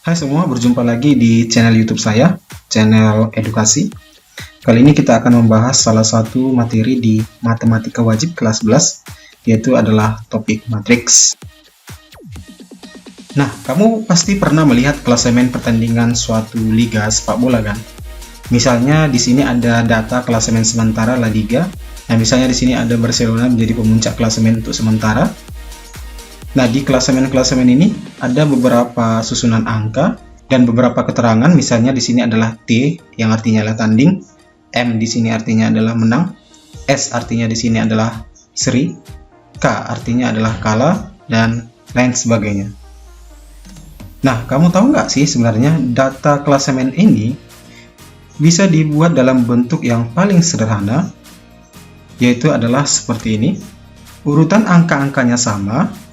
Hai semua, berjumpa lagi di channel YouTube saya, channel edukasi. Kali ini kita akan membahas salah satu materi di matematika wajib kelas 11, yaitu adalah topik matriks. Nah, kamu pasti pernah melihat klasemen pertandingan suatu liga sepak bola kan? Misalnya di sini ada data klasemen sementara La Liga. Nah, misalnya di sini ada Barcelona menjadi pemuncak klasemen untuk sementara. Nah, di klasemen-klasemen ini ada beberapa susunan angka dan beberapa keterangan. Misalnya di sini adalah T yang artinya adalah tanding, M di sini artinya adalah menang, S artinya di sini adalah seri, K artinya adalah kalah, dan lain sebagainya. Nah, kamu tahu nggak sih sebenarnya data klasemen ini bisa dibuat dalam bentuk yang paling sederhana, yaitu adalah seperti ini. Urutan angka-angkanya sama,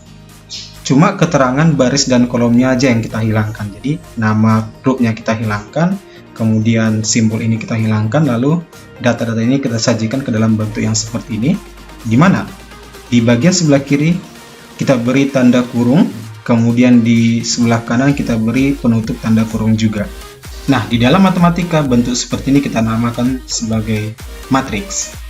cuma keterangan baris dan kolomnya aja yang kita hilangkan. Jadi nama grupnya kita hilangkan, kemudian simbol ini kita hilangkan, lalu data-data ini kita sajikan ke dalam bentuk yang seperti ini. Di mana? Di bagian sebelah kiri kita beri tanda kurung, kemudian di sebelah kanan kita beri penutup tanda kurung juga. Nah, di dalam matematika bentuk seperti ini kita namakan sebagai matriks.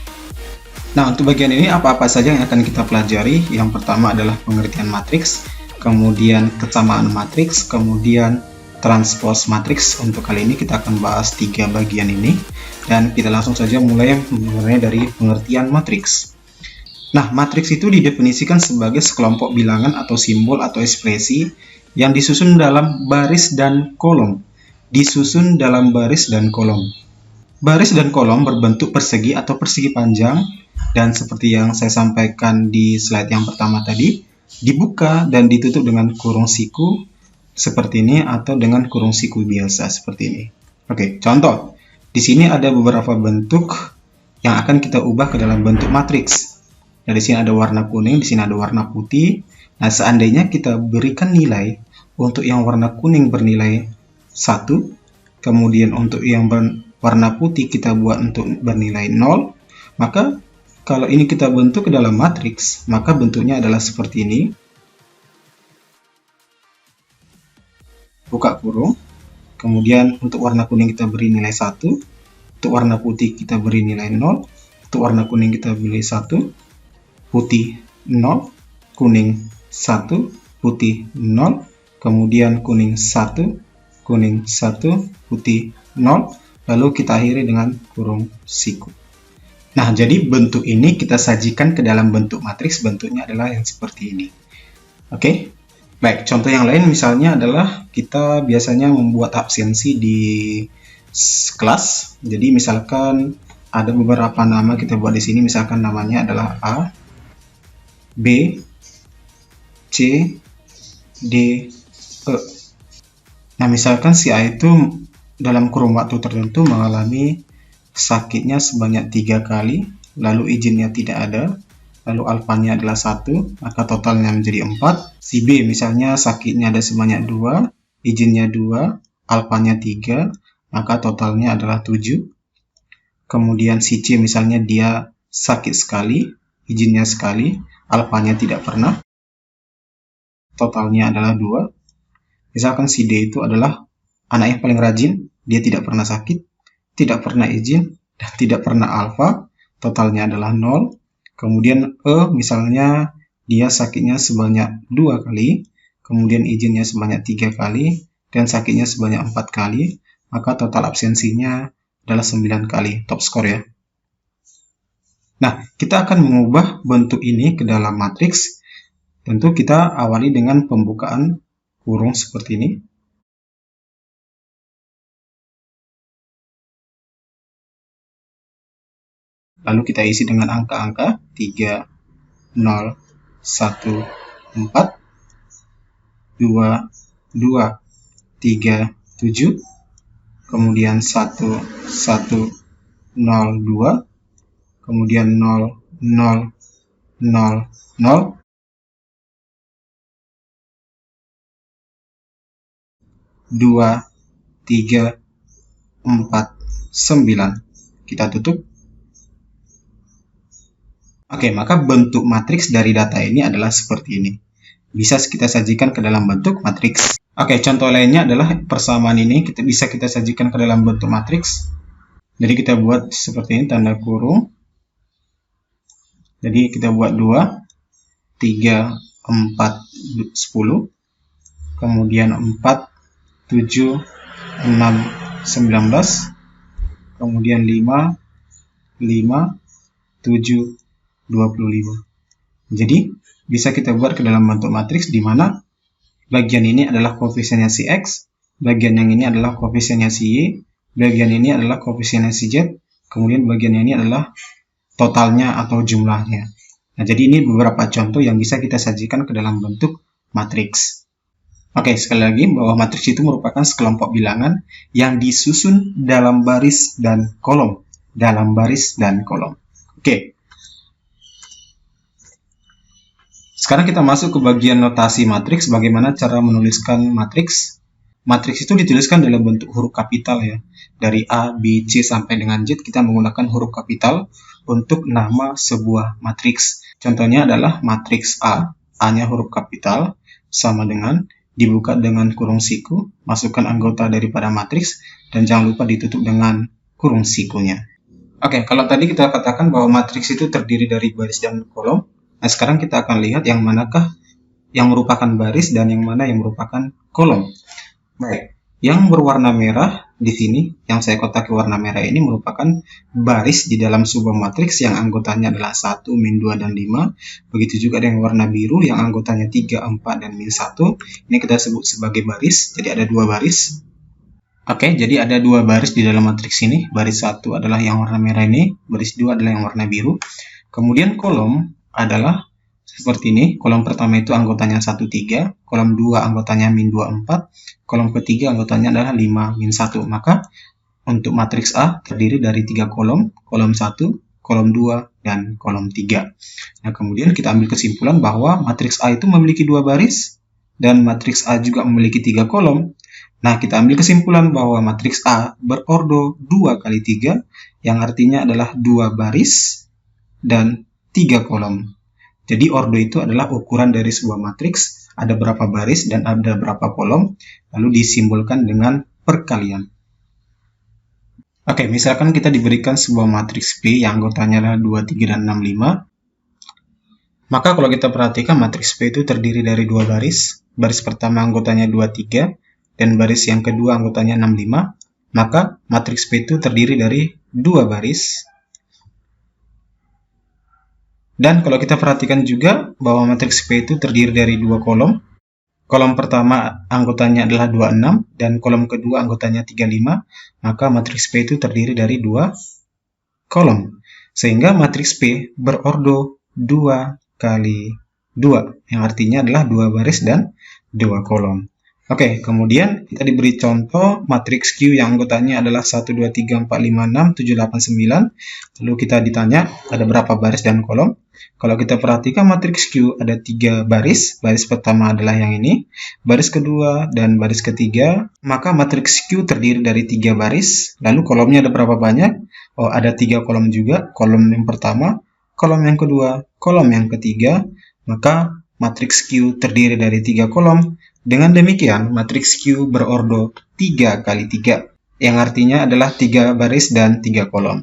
Nah, untuk bagian ini apa-apa saja yang akan kita pelajari? Yang pertama adalah pengertian matriks, kemudian kesamaan matriks, kemudian transpose matriks. Untuk kali ini kita akan bahas 3 bagian ini, dan kita langsung saja mulai dari pengertian matriks. Nah, matriks itu didefinisikan sebagai sekelompok bilangan atau simbol atau ekspresi yang disusun dalam baris dan kolom. Disusun dalam baris dan kolom. Baris dan kolom berbentuk persegi atau persegi panjang, dan seperti yang saya sampaikan di slide yang pertama tadi, dibuka dan ditutup dengan kurung siku seperti ini atau dengan kurung siku biasa seperti ini. Oke, contoh. Di sini ada beberapa bentuk yang akan kita ubah ke dalam bentuk matriks. Nah, di sini ada warna kuning, di sini ada warna putih. Nah, seandainya kita berikan nilai untuk yang warna kuning bernilai 1, kemudian untuk yang warna putih kita buat untuk bernilai 0, maka kalau ini kita bentuk ke dalam matriks, maka bentuknya adalah seperti ini. Buka kurung. Kemudian untuk warna kuning kita beri nilai 1. Untuk warna putih kita beri nilai 0. Untuk warna kuning kita beri 1. Putih 0. Kuning 1. Putih 0. Kemudian kuning 1. Kuning 1. Putih 0. Lalu kita akhiri dengan kurung siku. Nah, jadi bentuk ini kita sajikan ke dalam bentuk matriks, bentuknya adalah yang seperti ini. Oke, baik. Contoh yang lain misalnya adalah kita biasanya membuat absensi di kelas. Jadi misalkan ada beberapa nama kita buat di sini, misalkan namanya adalah A, B, C, D, E. Nah, misalkan si A itu dalam kurun waktu tertentu mengalami sakitnya sebanyak 3 kali, lalu izinnya tidak ada, lalu alfanya adalah 1, maka totalnya menjadi 4. Si B misalnya sakitnya ada sebanyak 2, izinnya 2, alfanya 3, maka totalnya adalah 7. Kemudian si C misalnya dia sakit sekali, izinnya sekali, alfanya tidak pernah, totalnya adalah 2. Misalkan si D itu adalah anak yang paling rajin, dia tidak pernah sakit, tidak pernah izin, dan tidak pernah alfa, totalnya adalah 0. Kemudian E misalnya dia sakitnya sebanyak 2 kali, kemudian izinnya sebanyak 3 kali, dan sakitnya sebanyak 4 kali, maka total absensinya adalah 9 kali, top skor ya. Nah, kita akan mengubah bentuk ini ke dalam matriks. Tentu kita awali dengan pembukaan kurung seperti ini. Lalu kita isi dengan angka-angka 3, 0, 1, 4, 2, 2, 3, 7, kemudian 1, 1, 0, 2, kemudian 0, 0, 0, 0, 2, 3, 4, 9. Kita tutup. Oke, maka bentuk matriks dari data ini adalah seperti ini. Bisa kita sajikan ke dalam bentuk matriks. Oke, contoh lainnya adalah persamaan ini bisa kita sajikan ke dalam bentuk matriks. Jadi kita buat seperti ini, tanda kurung. Jadi kita buat 2, 3, 4, 10, kemudian 4, 7, 6, 19, kemudian 5, 5, 7, 25. Jadi bisa kita buat ke dalam bentuk matriks di mana bagian ini adalah koefisiennya si X, bagian yang ini adalah koefisiennya si Y, bagian ini adalah koefisiennya si Z, kemudian bagian ini adalah totalnya atau jumlahnya. Nah, jadi ini beberapa contoh yang bisa kita sajikan ke dalam bentuk matriks. Oke, sekali lagi bahwa matriks itu merupakan sekelompok bilangan yang disusun dalam baris dan kolom. Dalam baris dan kolom. Oke. Sekarang kita masuk ke bagian notasi matriks. Bagaimana cara menuliskan matriks? Matriks itu dituliskan dalam bentuk huruf kapital ya. Dari A, B, C sampai dengan Z kita menggunakan huruf kapital untuk nama sebuah matriks. Contohnya adalah matriks A. A-nya huruf kapital sama dengan dibuka dengan kurung siku, masukkan anggota daripada matriks, dan jangan lupa ditutup dengan kurung sikunya. Oke, kalau tadi kita katakan bahwa matriks itu terdiri dari baris dan kolom. Nah, sekarang kita akan lihat yang manakah yang merupakan baris dan yang mana yang merupakan kolom. Baik, yang berwarna merah di sini, yang saya kotaki warna merah ini merupakan baris di dalam sebuah matriks yang anggotanya adalah 1, min 2, dan 5. Begitu juga dengan warna biru yang anggotanya 3, 4, dan min 1. Ini kita sebut sebagai baris, jadi ada 2 baris. Oke, jadi ada 2 baris di dalam matriks ini. Baris 1 adalah yang warna merah ini, baris 2 adalah yang warna biru. Kemudian kolom adalah seperti ini. Kolom pertama itu anggotanya 1, 3, kolom 2 anggotanya min 2, 4, kolom ketiga anggotanya adalah 5, min 1. Maka untuk matriks A terdiri dari 3 kolom, kolom 1, kolom 2, dan kolom 3. Nah, kemudian kita ambil kesimpulan bahwa matriks A itu memiliki 2 baris, dan matriks A juga memiliki 3 kolom. Nah, kita ambil kesimpulan bahwa matriks A berordo 2 kali 3, yang artinya adalah 2 baris dan 3 kolom. Jadi ordo itu adalah ukuran dari sebuah matriks, ada berapa baris dan ada berapa kolom, lalu disimbolkan dengan perkalian. Oke, misalkan kita diberikan sebuah matriks P yang anggotanya adalah 2, 3, dan 6, 5. Maka kalau kita perhatikan matriks P itu terdiri dari 2 baris. Baris pertama anggotanya 2, 3, dan baris yang kedua anggotanya 6, 5. Maka matriks P itu terdiri dari 2 baris. Dan kalau kita perhatikan juga bahwa matriks P itu terdiri dari 2 kolom. Kolom pertama anggotanya adalah 26 dan kolom kedua anggotanya 35. Maka matriks P itu terdiri dari 2 kolom. Sehingga matriks P berordo 2 kali 2, yang artinya adalah 2 baris dan 2 kolom. Oke, kemudian kita diberi contoh matriks Q yang anggotanya adalah 1, 2, 3, 4, 5, 6, 7, 8, 9. Lalu kita ditanya ada berapa baris dan kolom. Kalau kita perhatikan matriks Q ada 3 baris. Baris pertama adalah yang ini, baris kedua dan baris ketiga. Maka matriks Q terdiri dari 3 baris. Lalu kolomnya ada berapa banyak? Oh, ada 3 kolom juga. Kolom yang pertama, kolom yang kedua, kolom yang ketiga. Maka matriks Q terdiri dari 3 kolom. Dengan demikian, matriks Q berordo 3 kali 3, yang artinya adalah 3 baris dan 3 kolom.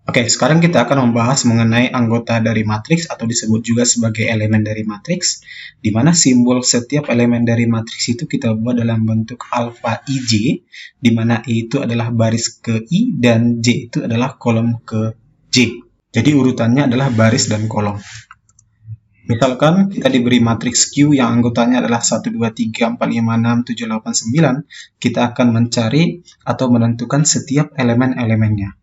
Oke, sekarang kita akan membahas mengenai anggota dari matriks atau disebut juga sebagai elemen dari matriks, di mana simbol setiap elemen dari matriks itu kita buat dalam bentuk alfa IJ, di mana I itu adalah baris ke I dan J itu adalah kolom ke J. Jadi urutannya adalah baris dan kolom. Misalkan kita diberi matriks Q yang anggotanya adalah 1, 2, 3, 4, 5, 6, 7, 8, 9. Kita akan mencari atau menentukan setiap elemen-elemennya.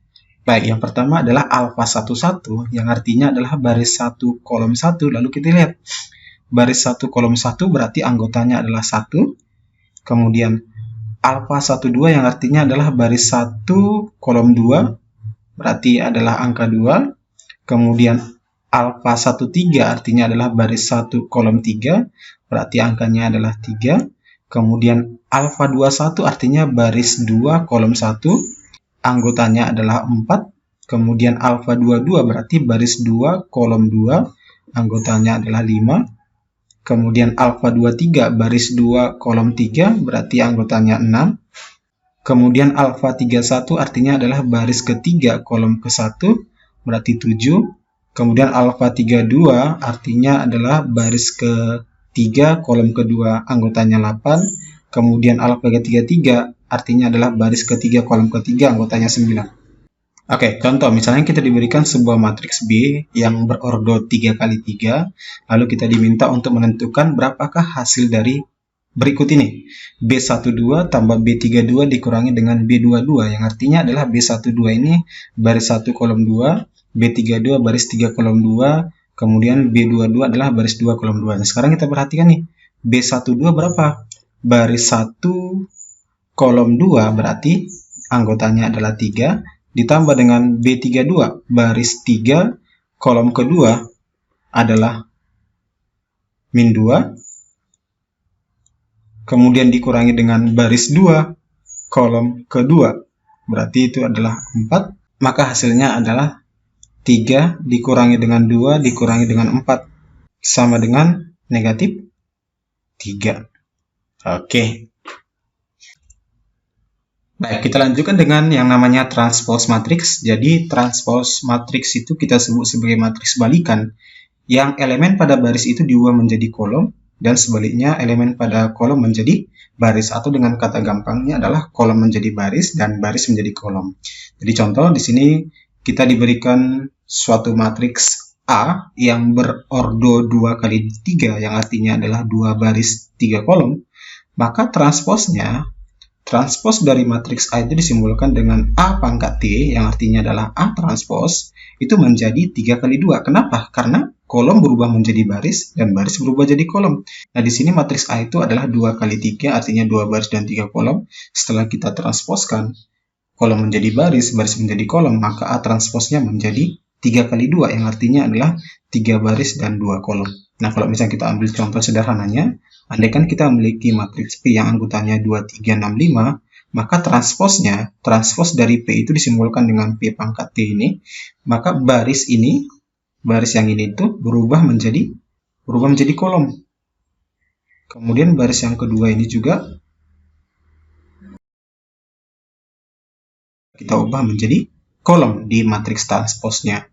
Baik, yang pertama adalah alfa 11, yang artinya adalah baris 1, kolom 1. Lalu kita lihat, baris 1, kolom 1 berarti anggotanya adalah 1. Kemudian alfa 12 yang artinya adalah baris 1, kolom 2, berarti adalah angka 2. Kemudian alfa 13 artinya adalah baris 1, kolom 3, berarti angkanya adalah 3. Kemudian alfa 21 artinya baris 2, kolom 1, anggotanya adalah 4. Kemudian alfa 22 berarti baris 2, kolom 2, anggotanya adalah 5. kemudian alfa 23 baris 2 kolom 3 berarti anggotanya 6, kemudian alfa 31 artinya adalah baris ketiga kolom ke-1 berarti 7, kemudian alfa 32 artinya adalah baris ke-3 kolom kedua anggotanya 8, kemudian alfa 33 artinya adalah baris ketiga kolom ketiga anggotanya 9. Oke, contoh misalnya kita diberikan sebuah matriks B yang berordo 3 kali 3, lalu kita diminta untuk menentukan berapakah hasil dari berikut ini. B12 tambah B32 dikurangi dengan B22, yang artinya adalah B12 ini baris 1 kolom 2, B32 baris 3 kolom 2, kemudian B22 adalah baris 2 kolom 2. Nah, sekarang kita perhatikan nih, B12 berapa? Baris 1 kolom 2 berarti anggotanya adalah 3, ditambah dengan B32 baris 3 kolom kedua adalah min 2, kemudian dikurangi dengan baris 2 kolom kedua berarti itu adalah 4, maka hasilnya adalah 3 dikurangi dengan 2 dikurangi dengan 4 sama dengan negatif 3. Oke. Baik, kita lanjutkan dengan yang namanya transpose matriks. Jadi, transpose matriks itu kita sebut sebagai matriks balikan, yang elemen pada baris itu diubah menjadi kolom, dan sebaliknya elemen pada kolom menjadi baris, atau dengan kata gampangnya adalah kolom menjadi baris dan baris menjadi kolom. Jadi, contoh di sini kita diberikan suatu matriks A yang berordo 2 kali 3, yang artinya adalah 2 baris 3 kolom, maka transpos dari matriks A itu disimbolkan dengan A pangkat T, yang artinya adalah A transpos, itu menjadi 3 kali 2. Kenapa? Karena kolom berubah menjadi baris, dan baris berubah jadi kolom. Nah, di sini matriks A itu adalah 2 kali 3, artinya 2 baris dan 3 kolom. Setelah kita transposkan kolom menjadi baris, baris menjadi kolom, maka A transposnya menjadi 3 kali 2, yang artinya adalah 3 baris dan 2 kolom. Nah, kalau misalnya kita ambil contoh sederhananya, andaikan kita memiliki matriks P yang anggotanya 2, 3, 6, 5, maka transpos dari P itu disimbolkan dengan P pangkat T ini, maka baris yang ini itu berubah menjadi kolom. Kemudian baris yang kedua ini juga kita ubah menjadi kolom di matriks transposnya.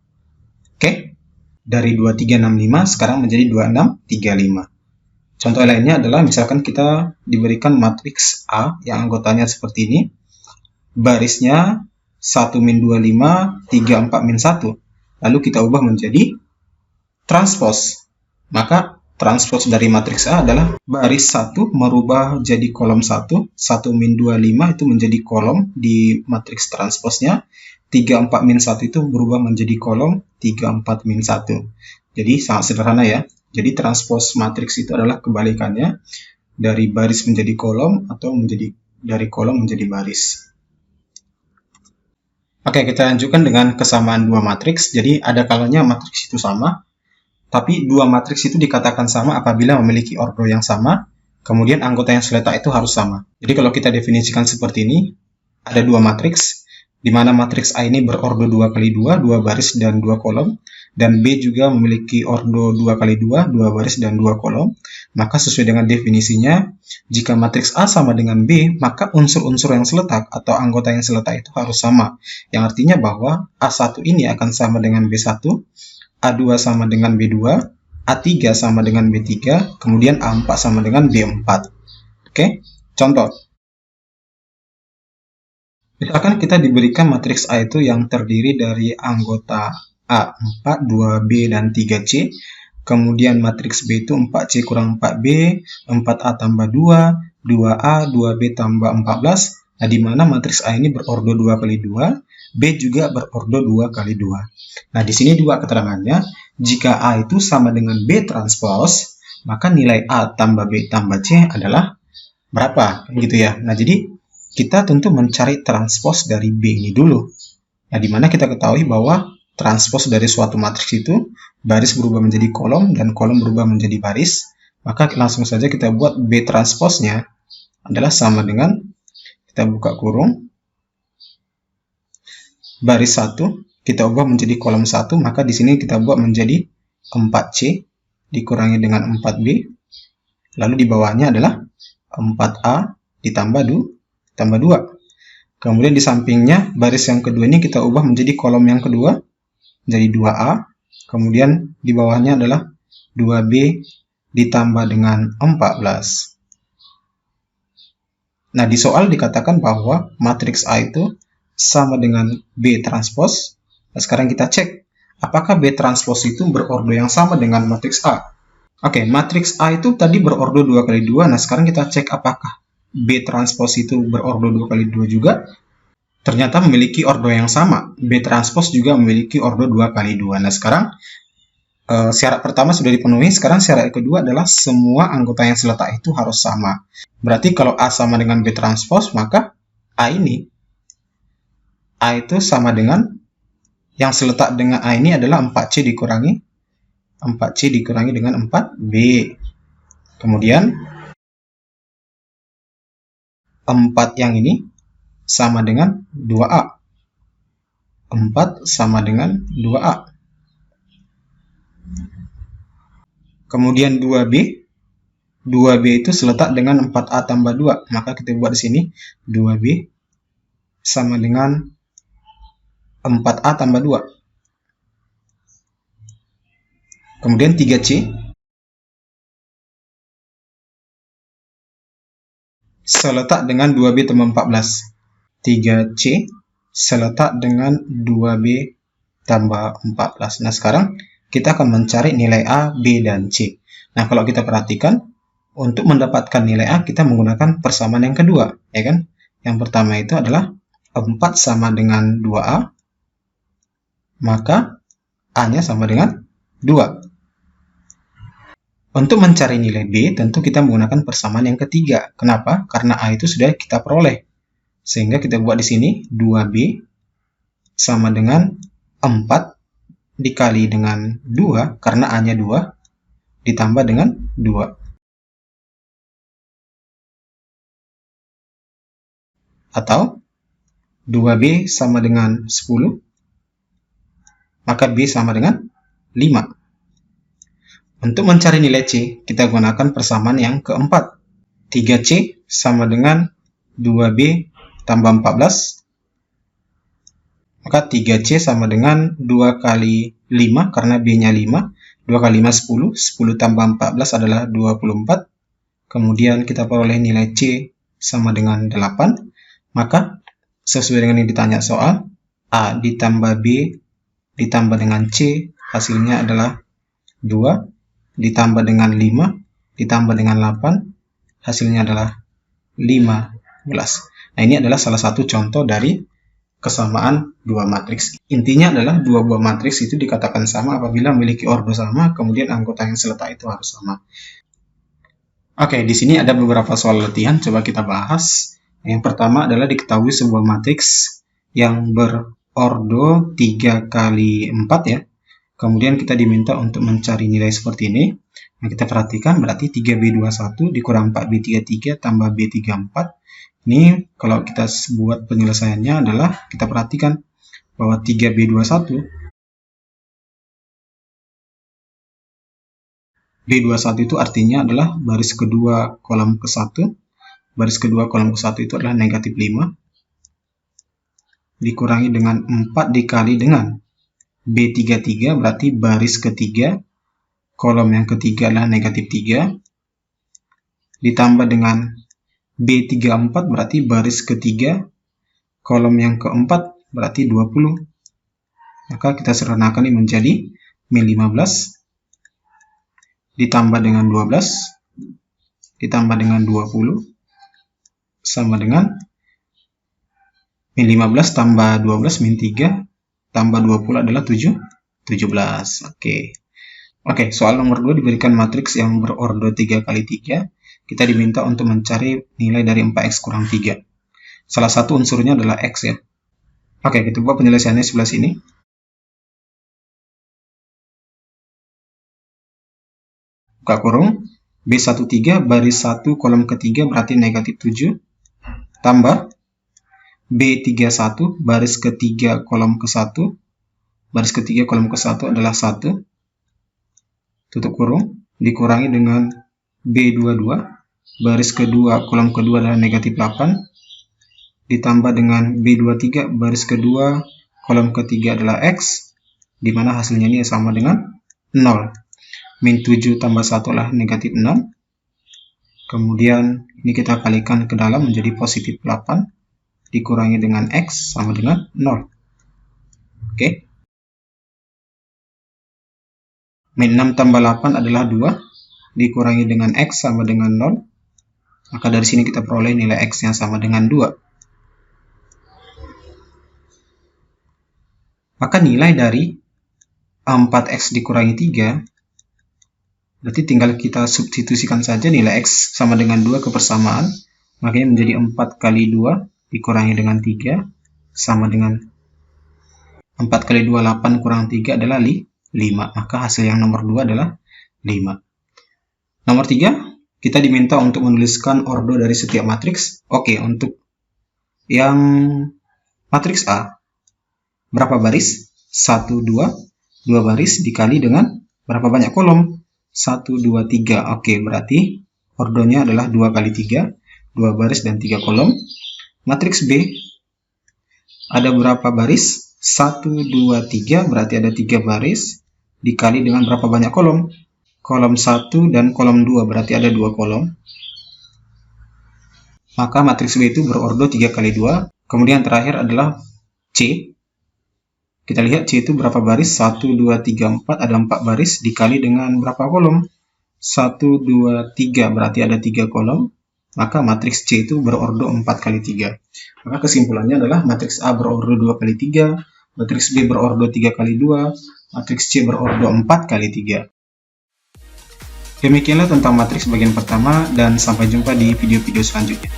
Oke? Dari 2, 3, 6, 5 sekarang menjadi 2, 6, 3, 5. Contoh lainnya adalah misalkan kita diberikan matriks A yang anggotanya seperti ini. Barisnya 1, min 2, 5, 3, 4, min 1. Lalu kita ubah menjadi transpos. Maka transpos dari matriks A adalah baris 1 merubah jadi kolom 1, 1, min 2, 5 itu menjadi kolom di matriks transposnya. 3, 4, min 1 itu berubah menjadi kolom 3, 4, min 1. Jadi sangat sederhana ya. Jadi transpos matriks itu adalah kebalikannya dari baris menjadi kolom atau dari kolom menjadi baris. Oke, kita lanjutkan dengan kesamaan dua matriks. Jadi ada kalanya matriks itu sama, tapi dua matriks itu dikatakan sama apabila memiliki ordo yang sama, kemudian anggota yang seletak itu harus sama. Jadi kalau kita definisikan seperti ini, ada dua matriks, di mana matriks A ini berordo 2 kali 2, 2 baris dan 2 kolom, dan B juga memiliki ordo 2 kali 2, 2 baris dan 2 kolom. Maka sesuai dengan definisinya, jika matriks A sama dengan B, maka unsur-unsur yang seletak atau anggota yang seletak itu harus sama. Yang artinya bahwa A1 ini akan sama dengan B1, A2 sama dengan B2, A3 sama dengan B3, kemudian A4 sama dengan B4. Oke, contoh. Misalkan kita diberikan matriks A itu yang terdiri dari anggota A4, 2B, dan 3C. Kemudian matriks B itu 4C kurang 4B, 4A tambah 2, 2A, 2B tambah 14. Nah, di mana matriks A ini berordo 2 kali 2, B juga berordo 2 kali 2. Nah, di sini dua keterangannya. Jika A itu sama dengan B transpose, maka nilai A tambah B tambah C adalah berapa? Gitu ya. Nah, jadi kita tentu mencari transpos dari B ini dulu. Nah, di mana kita ketahui bahwa transpos dari suatu matriks itu baris berubah menjadi kolom dan kolom berubah menjadi baris. Maka langsung saja kita buat B transposnya adalah sama dengan, kita buka kurung, baris 1 kita ubah menjadi kolom 1, maka di sini kita buat menjadi 4C dikurangi dengan 4B Lalu di bawahnya adalah 4A ditambah 2. Kemudian di sampingnya baris yang kedua ini kita ubah menjadi kolom yang kedua, jadi 2A. Kemudian di bawahnya adalah 2B ditambah dengan 14. Nah, di soal dikatakan bahwa matriks A itu sama dengan B transpos. Nah, sekarang kita cek apakah B transpos itu berordo yang sama dengan matriks A. Oke, matriks A itu tadi berordo 2 kali 2. Nah, sekarang kita cek apakah B transpos itu berordo 2 kali 2 juga. Ternyata memiliki ordo yang sama. B transpos juga memiliki ordo 2 kali 2. Nah, sekarang syarat pertama sudah dipenuhi. Sekarang syarat kedua adalah semua anggota yang seletak itu harus sama. Berarti kalau A sama dengan B transpos, maka A itu sama dengan, yang seletak dengan A ini adalah 4C dikurangi dengan 4B. Kemudian 4 yang ini sama dengan 2A. 4 sama dengan 2A. Kemudian 2B. 2B itu seletak dengan 4A tambah 2. Maka kita buat di sini 2B sama dengan 4A tambah 2. Kemudian 3C seletak dengan 2B tambah 14. 3C seletak dengan 2B tambah 14. Nah, sekarang kita akan mencari nilai A, B, dan C. Nah, kalau kita perhatikan, untuk mendapatkan nilai A, kita menggunakan persamaan yang kedua, ya kan? Yang pertama itu adalah 4 sama dengan 2A, maka A-nya sama dengan 2. Untuk mencari nilai B, tentu kita menggunakan persamaan yang ketiga. Kenapa? Karena A itu sudah kita peroleh. Sehingga kita buat di sini 2B sama dengan 4 dikali dengan 2, karena A-nya 2, ditambah dengan 2. Atau 2B sama dengan 10, maka B sama dengan 5. Untuk mencari nilai C, kita gunakan persamaan yang keempat. 3C sama dengan 2B tambah 14. Maka 3C sama dengan 2 kali 5, karena B-nya 5. 2 kali 5, 10. 10 tambah 14 adalah 24. Kemudian kita peroleh nilai C sama dengan 8. Maka sesuai dengan yang ditanya soal, A ditambah B ditambah dengan C, hasilnya adalah 2. Ditambah dengan 5, ditambah dengan 8, hasilnya adalah 15. Nah, ini adalah salah satu contoh dari kesamaan dua matriks. Intinya adalah dua buah matriks itu dikatakan sama apabila memiliki ordo sama, kemudian anggota yang seletak itu harus sama. Oke, di sini ada beberapa soal latihan, coba kita bahas. Yang pertama adalah diketahui sebuah matriks yang berordo 3 kali 4 ya. Kemudian kita diminta untuk mencari nilai seperti ini. Nah, kita perhatikan berarti 3B21 dikurang 4B33 tambah B34. Ini kalau kita buat penyelesaiannya adalah, kita perhatikan bahwa 3B21 B21 itu artinya adalah baris kedua kolom ke-1. Baris kedua kolom ke-1 itu adalah negatif 5. Dikurangi dengan 4 dikali dengan B33, berarti baris ketiga, kolom yang ketiga adalah negatif 3. Ditambah dengan B34, berarti baris ketiga, kolom yang keempat, berarti 20. Maka kita sederhanakan ini menjadi min 15. Ditambah dengan 12. Ditambah dengan 20. Sama dengan min 15 tambah 12, min 3. Tambah 20 adalah 17. Oke, soal nomor 2 diberikan matriks yang berordo 3 kali 3. Kita diminta untuk mencari nilai dari 4x kurang 3. Salah satu unsurnya adalah x ya. Oke, kita buat penyelesaiannya sebelah sini. Buka kurung, B13 baris 1 kolom ketiga berarti negatif 7. Tambah B31 baris ketiga kolom ke-1. Baris ketiga kolom ke-1 adalah 1. Tutup kurung, dikurangi dengan B22, baris kedua kolom kedua adalah negatif 8, ditambah dengan B23, baris kedua kolom ketiga adalah X, di mana hasilnya ini sama dengan 0. Min 7 tambah 1 adalah negatif 6. Kemudian ini kita kalikan ke dalam menjadi positif 8, dikurangi dengan X sama dengan 0. Oke. Min 6 tambah 8 adalah 2, dikurangi dengan X sama dengan 0. Maka dari sini kita peroleh nilai X yang sama dengan 2. Maka nilai dari 4X dikurangi 3, berarti tinggal kita substitusikan saja nilai X sama dengan 2 ke persamaan. Makanya menjadi 4 kali 2 dikurangi dengan 3 sama dengan 4 kali 2, 8 kurang 3 adalah 5. Maka hasil yang nomor 2 adalah 5. Nomor 3, kita diminta untuk menuliskan ordo dari setiap matriks. Oke, untuk yang matriks A, berapa baris? 1, 2 baris dikali dengan berapa banyak kolom? 1, 2, 3. Oke, berarti ordonya adalah 2 kali 3, 2 baris dan 3 kolom. Matriks B, ada berapa baris? 1, 2, 3, berarti ada 3 baris, dikali dengan berapa banyak kolom? Kolom 1 dan kolom 2, berarti ada 2 kolom. Maka matriks B itu berordo 3 kali 2. Kemudian terakhir adalah C. Kita lihat C itu berapa baris? 1, 2, 3, 4, ada 4 baris, dikali dengan berapa kolom? 1, 2, 3, berarti ada 3 kolom. Maka matriks C itu berordo 4 kali 3. Maka kesimpulannya adalah matriks A berordo 2 kali 3, matriks B berordo 3 kali 2, matriks C berordo 4 kali 3. Demikianlah tentang matriks bagian pertama, dan sampai jumpa di video-video selanjutnya.